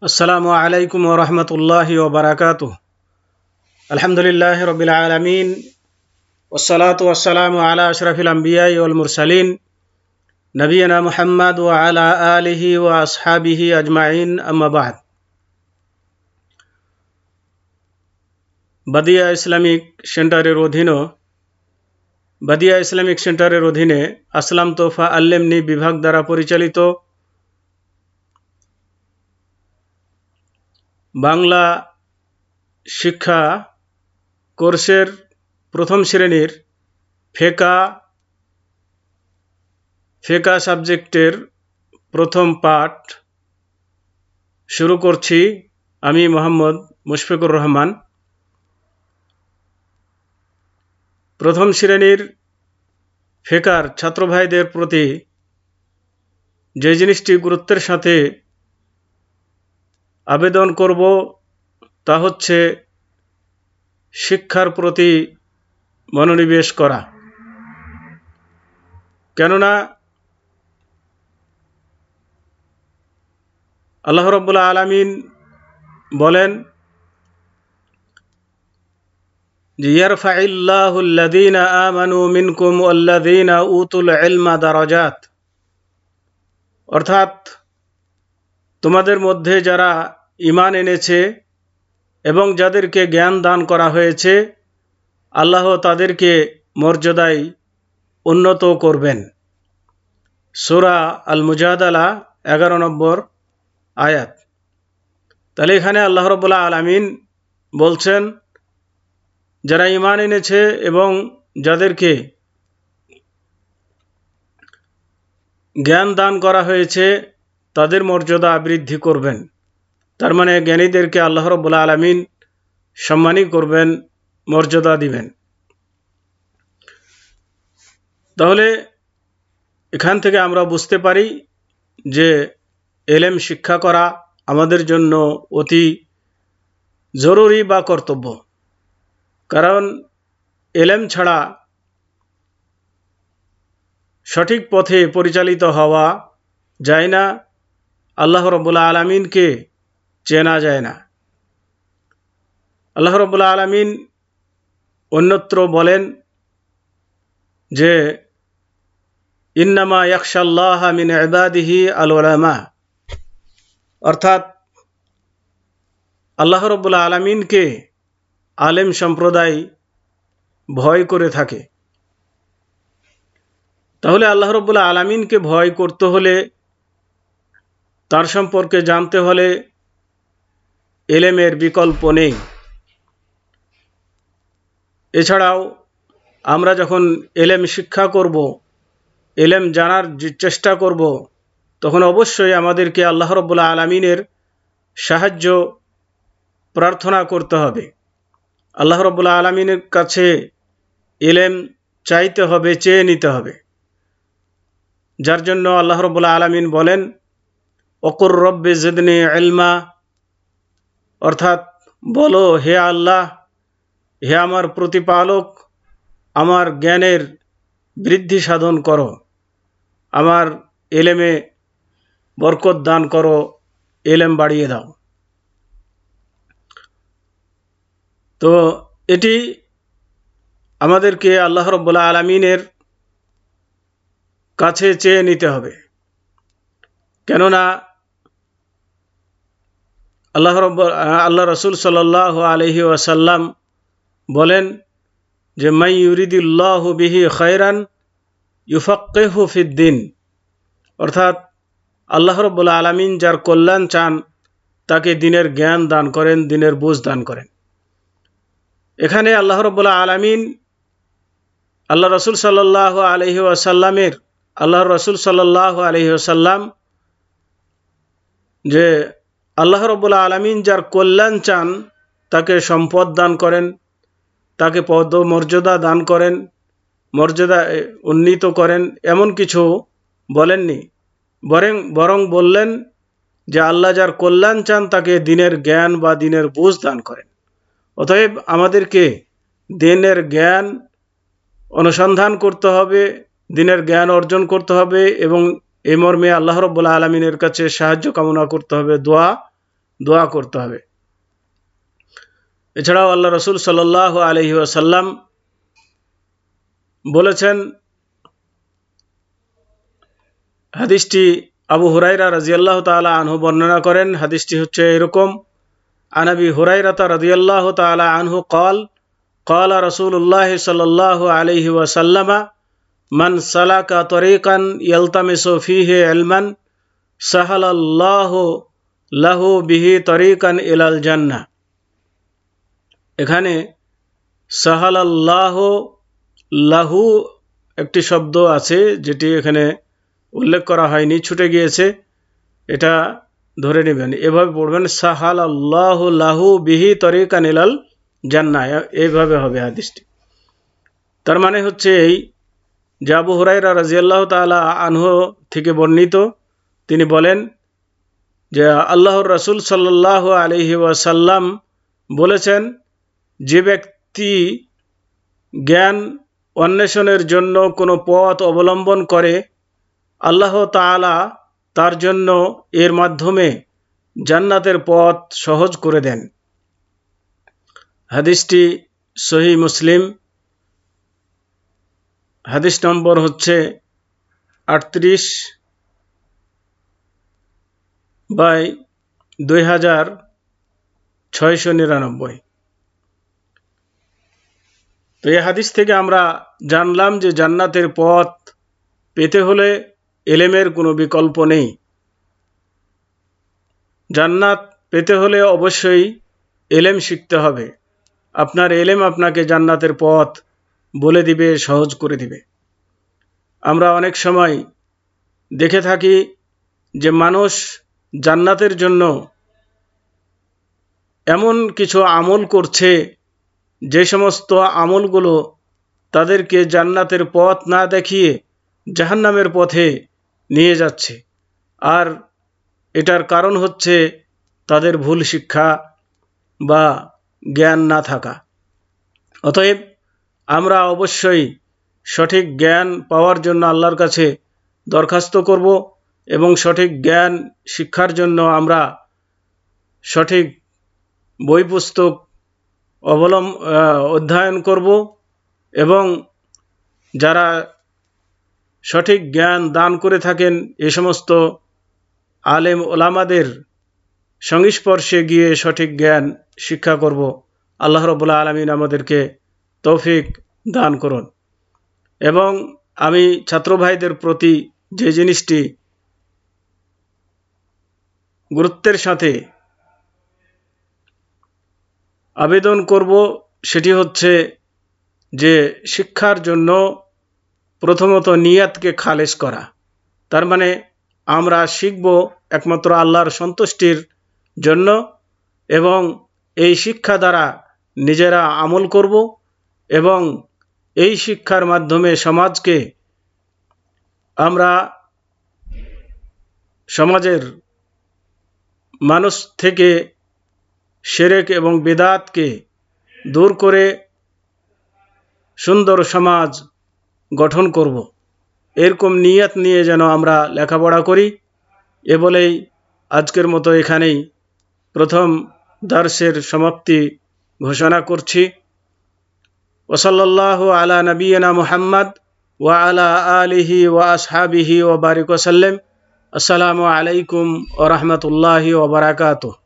আসসালামু আলাইকুম ওয়া রাহমাতুল্লাহি ওয়া বারাকাতুহু। আলহামদুলিল্লাহি রাব্বিল আলামিন ওয়াসসালাতু ওয়াসসালামু আলা আশরাফিল আমবিয়াই ওয়াল মুরসালিন নবিয়িনা মুহাম্মদ ওয়া আলা আলিহি ওয়া আসহাবিহি আজমাইন, আম্মা বা'দ। বাদিয়া ইসলামিক সেন্টারের অধীনে আসলাম তোফা আল্লেমনি বিভাগ দ্বারা পরিচালিত বাংলা শিক্ষা কোর্সের প্রথম শ্রেণীর ফেকা সাবজেক্টের প্রথম পাঠ শুরু করছি। আমি মোহাম্মদ মুশফিকুর রহমান। প্রথম শ্রেণীর ফেকার ছাত্র ভাইদের প্রতি যে জিনিসটি গুরুত্বের সাথে আবেদন করব তা হচ্ছে শিক্ষার প্রতি মনোনিবেশ করা। কেননা আল্লাহ রাব্বুল আলামিন বলেন যে ইয়ারফাইল্লাহুল্লাযীনা আমানু মিনকুম ওয়াল্লাযীনা উতুল ইলমা দারাজাত, অর্থাৎ তোমাদের মধ্যে যারা ঈমান এনেছে এবং যাদেরকে জ্ঞান দান করা হয়েছে আল্লাহ তাদেরকে মর্যাদায় উন্নত করবেন। সূরা আল মুজাদালা 11 নম্বর আয়াত। তাহলে এখানে আল্লাহ রাব্বুল আলামিন বলছেন যারা ঈমান এনেছে এবং যাদেরকে জ্ঞান দান করা হয়েছে তাদের মর্যাদা বৃদ্ধি করবেন। তার মানে জ্ঞানীদেরকে আল্লাহ রাব্বুল আলামিন সম্মানই করবেন, মর্যাদা দিবেন। তাহলে এখান থেকে আমরা বুঝতে পারি যে এলেম শিক্ষা করা আমাদের জন্য অতি জরুরি বা কর্তব্য। কারণ এলেম ছাড়া সঠিক পথে পরিচালিত হওয়া যায় না, আল্লাহ রাব্বুল আলামিনকে চেনা যায় না। আল্লাহ রাব্বুল আলামিন অন্যত্র বলেন যে ইন্নামা ইয়াখশাল্লাহা মিন ইবাদিহি আল উলামা, অর্থাৎ আল্লাহ রাব্বুল আলামিনকে আলেম সম্প্রদায় ভয় করে থাকে। তাহলে আল্লাহ রাব্বুল আলামিনকে ভয় করতে হলে, তার সম্পর্কে জানতে হলে এলেমের বিকল্প নেই। এছাড়াও আমরা যখন এলেম শিক্ষা করব, এলেম জানার চেষ্টা করব, তখন অবশ্যই আমাদেরকে আল্লাহ রাব্বুল আলামিনের সাহায্য প্রার্থনা করতে হবে। আল্লাহ রাব্বুল আলামিনের কাছে এলেম চাইতে হবে, চেয়ে নিতে হবে। যার জন্য আল্লাহ রাব্বুল আলামিন বলেন ওকুর রব্বি জিদনি ইলমা, অর্থাৎ বলো হে আল্লাহ, হে আমার প্রতিপালক, আমার জ্ঞানের বৃদ্ধি সাধন করো, আমার এলেমে বরকত দান করো, এলেম বাড়িয়ে দাও। তো এটি আমাদেরকে আল্লাহ রাব্বুল আলামিনের কাছে চেয়ে নিতে হবে। কেননা আল্লাহ রাসূল সাল্লাল্লাহু আলাইহি ওয়াসাল্লাম বলেন যে মান ইউরিদিল্লাহু বিহি খায়রান ইউফাক্কিহু ফিদ্দিন, অর্থাৎ আল্লাহ রাব্বুল আলামিন যার কল্যাণ চান তাকে দ্বীনের জ্ঞান দান করেন, দ্বীনের বুঝ দান করেন। এখানে আল্লাহ রাব্বুল আলামিন আল্লাহর রাসূল সাল্লাল্লাহু আলাইহি ওয়াসাল্লাম যে আল্লাহ রাব্বুল আলামিন যার কল্যাণ চান তাকে সম্পদ দান করেন, তাকে পদ মর্যাদা দান করেন, মর্যাদা উন্নীত করেন, এমন কিছু বলেননি। বরং বললেন যে আল্লাহ যার কল্যাণ চান তাকে দ্বীনের জ্ঞান বা দ্বীনের বুঝ দান করেন। অতএব আমাদেরকে দ্বীনের জ্ঞান অনুসন্ধান করতে হবে, দ্বীনের জ্ঞান অর্জন করতে হবে এবং এই মর্মে আল্লাহ রাব্বুল আলামিনের কাছে সাহায্য কামনা করতে হবে, দোয়া দোয়া করতে হবে। এছাড়াও আল্লাহ রসুল সাল্লাল্লাহু আলাইহি ওয়াসাল্লাম বলেছেন, হাদিসটি আবু হুরায়রা রাদিয়াল্লাহু তাআলা আনহু বর্ণনা করেন। হাদিসটি হচ্ছে এরকম: আন আবি হুরায়রা রাদিয়াল্লাহু তাআলা আনহু قال قال رسول الله صلى الله عليه وسلم من سلك طريقا يلتمس فيه علما سهل الله له به طريقا إلى الجنة। এখানে সাহালাল্লাহু লাহু একটি শব্দ আছে যেটি এখানে উল্লেখ করা হয়নি, ছুটে গিয়েছে, এটা ধরে নেবেন। এভাবে পড়বেন, সাহালাল্লাহু লাহু বিহি তরিকান ইলাল জান্নাহ, এইভাবে হবে হাদিসটি। তার মানে হচ্ছে এই যে আবু হুরায়রা রাদিয়াল্লাহু তাআলা আনহু থেকে বর্ণিত, তিনি বলেন যে আল্লাহর রাসূল সাল্লাল্লাহু আলাইহি ওয়াসাল্লাম বলেছেন, যে ব্যক্তি জ্ঞান অন্বেষণের জন্য কোনো পথ অবলম্বন করে, আল্লাহ তাআলা তার জন্য এর মাধ্যমে জান্নাতের পথ সহজ করে দেন। হাদিসটি সহিহ মুসলিম, হাদিস নম্বর হচ্ছে 38/2699। তো এই হাদিস থেকে আমরা জানলাম যে জান্নাতের পথ পেতে হলে এলেমের কোনো বিকল্প নেই। জান্নাত পেতে হলে অবশ্যই এলেম শিখতে হবে। আপনার এলেম আপনাকে জান্নাতের পথ বলে দিবে, সহজ করে দিবে। আমরা অনেক সময় দেখে থাকি যে মানুষ জান্নাতের জন্য এমন কিছু আমল করছে যে সমস্ত আমলগুলো তাদেরকে জান্নাতের পথ না দেখিয়ে জাহান্নামের পথে নিয়ে যাচ্ছে। আর এটার কারণ হচ্ছে তাদের ভুল শিক্ষা বা জ্ঞান না থাকা। অতএব আমরা অবশ্যই সঠিক জ্ঞান পাওয়ার জন্য আল্লাহর কাছে দরখাস্ত করব এবং সঠিক জ্ঞান শিক্ষার জন্য আমরা সঠিক বই পুস্তক অধ্যয়ন করব এবং যারা সঠিক জ্ঞান দান করে থাকেন এ সমস্ত আলেম ওলামাদের সংস্পর্শে গিয়ে সঠিক জ্ঞান শিক্ষা করব। আল্লাহ রাব্বুল আলামিন আমাদেরকে তৌফিক দান করুন। এবং আমি ছাত্র ভাইদের প্রতি যে জিনিসটি গুরুত্বের সাথে আবেদন করব সেটি হচ্ছে যে শিক্ষার জন্য প্রথমত নিয়াতকে খালেস করা। তার মানে আমরা শিখব একমাত্র আল্লাহর সন্তুষ্টির জন্য এবং এই শিক্ষা দ্বারা নিজেরা আমল করব এবং এই শিক্ষার মাধ্যমে সমাজকে আমরা সমাজের মানুষ থেকে শিরক এবং বিদআতকে দূর করে সুন্দর সমাজ গঠন করব। এরকম নিয়ত নিয়ে যেন আমরা লেখাপড়া করি। এ বলেই আজকের মতো এখানেই প্রথম দার্সের সমাপ্তি ঘোষণা করছি। ওয়াসাল্লাল্লাহু আলা নবিয়িনা মুহাম্মদ ওয়া আলা আলিহি ওয়া আসহাবিহি ওয়া বারিক ওয়া সাল্লাম। আসসালামু আলাইকুম ওয়া রাহমাতুল্লাহি ওয়া বারাকাতুহু।